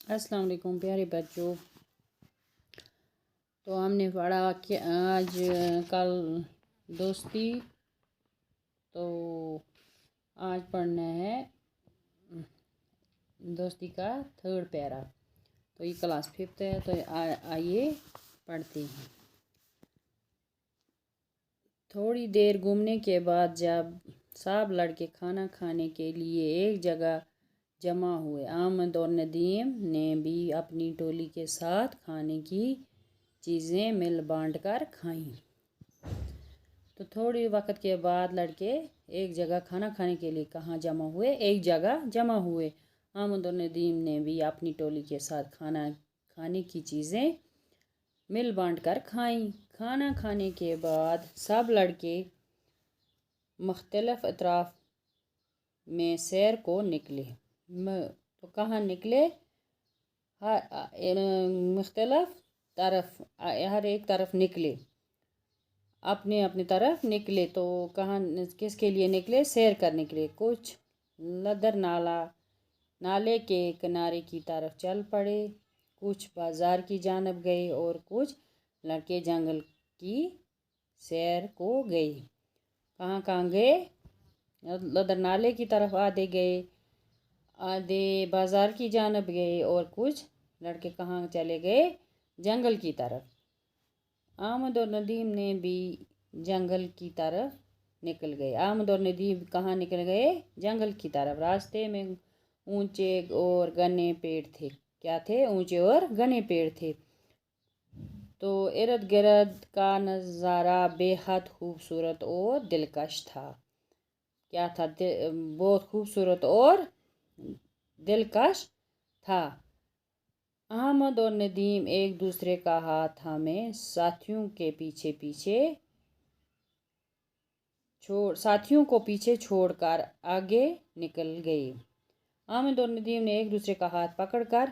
अस्सलाम वालेकुम प्यारे बच्चों। तो हमने पढ़ा कि आज कल दोस्ती, तो आज पढ़ना है दोस्ती का थर्ड पैरा। तो ये क्लास 5th है, तो आइए पढ़ते हैं। थोड़ी देर घूमने के बाद जब सब लड़के खाना खाने के लिए एक जगह जमा हुए, अहमद और नदीम ने भी अपनी टोली के साथ खाने की चीज़ें मिल बांट कर खाईं। तो थोड़ी वक्त के बाद लड़के एक जगह खाना खाने के लिए कहाँ जमा हुए? एक जगह जमा हुए। अहमद और नदीम ने भी अपनी टोली के साथ खाने की चीज़ें मिल बांट कर खाईं। खाना खाने के बाद सब लड़के मुख्तलिफ अतराफ में सैर को निकले। तो कहाँ निकले? मुख्तलिफ तरफ, हर एक तरफ निकले, अपने अपनी तरफ निकले। तो कहाँ, किसके लिए निकले? सैर करने के लिए। कुछ लदर नाले के किनारे की तरफ चल पड़े, कुछ बाजार की जानब गए और कुछ लड़के जंगल की सैर को गए। कहाँ कहाँ गए? लदर नाले की तरफ आधे गए, आधे बाजार की जानब गए और कुछ लड़के कहाँ चले गए? जंगल की तरफ। अहमद और नदीम ने भी जंगल की तरफ निकल गए। अहमद और नदीम कहाँ निकल गए? जंगल की तरफ। रास्ते में ऊंचे और घने पेड़ थे। क्या थे? ऊंचे और घने पेड़ थे। तो इर्द गिर्द का नज़ारा बेहद खूबसूरत और दिलकश था। क्या था? बहुत खूबसूरत और दिलकश था। अहमद और नदीम एक दूसरे का हाथ थामे साथियों को पीछे छोड़कर आगे निकल गए। अहमद और नदीम ने एक दूसरे का हाथ पकड़कर,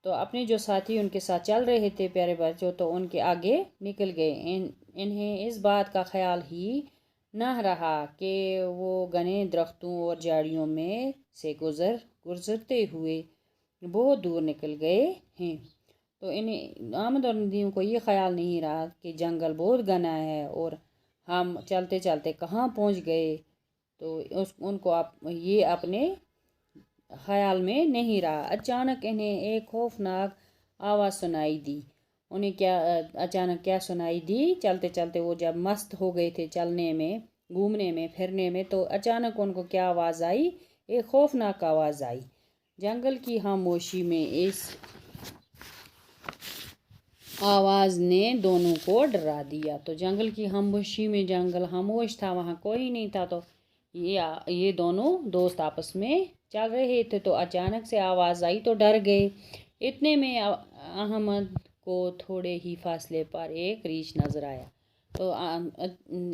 तो अपने जो साथी उनके साथ चल रहे थे प्यारे बच्चों, तो उनके आगे निकल गए। इन्हें इस बात का ख्याल ही न रहा कि वो घने दरख्तों और झाड़ियों में से गुजरते हुए बहुत दूर निकल गए हैं। तो इन्हें, अहमद और नदीम को ये ख्याल नहीं रहा कि जंगल बहुत घना है और हम चलते चलते कहाँ पहुँच गए। तो उनको ये अपने ख्याल में नहीं रहा। अचानक इन्हें एक खौफनाक आवाज़ सुनाई दी। उन्हें अचानक क्या सुनाई दी? चलते चलते वो जब मस्त हो गए थे चलने में, घूमने में, फिरने में, तो अचानक उनको क्या आवाज़ आई? एक खौफनाक आवाज़ आई। जंगल की खामोशी में इस आवाज़ ने दोनों को डरा दिया। तो जंगल की खामोशी में, जंगल खामोश था, वहाँ कोई नहीं था। तो ये दोनों दोस्त आपस में चल रहे थे, तो अचानक से आवाज़ आई तो डर गए। इतने में अहमद को थोड़े ही फासले पर एक रीछ नज़र आया। तो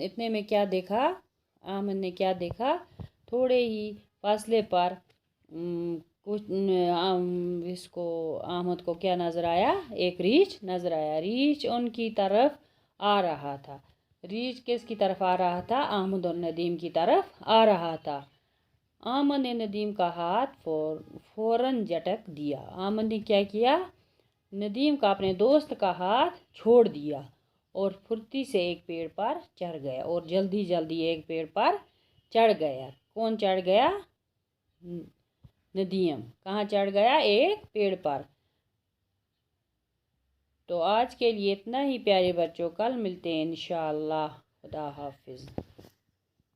इतने में क्या देखा? अहमद ने क्या देखा? थोड़े ही फासले पर कुछ इसको अहमद को क्या नज़र आया? एक रीछ नज़र आया। रीछ उनकी तरफ आ रहा था। रीछ किसकी तरफ आ रहा था? अहमद और नदीम की तरफ आ रहा था। अहमद ने नदीम का हाथ फौरन झटक दिया। अहमद ने क्या किया? नदीम का, अपने दोस्त का हाथ छोड़ दिया और फुर्ती से एक पेड़ पर चढ़ गया। और जल्दी जल्दी एक पेड़ पर चढ़ गया। कौन चढ़ गया? नदीम। कहाँ चढ़ गया? एक पेड़ पर। तो आज के लिए इतना ही प्यारे बच्चों। कल मिलते हैं इंशाअल्लाह। खुदा हाफिज़।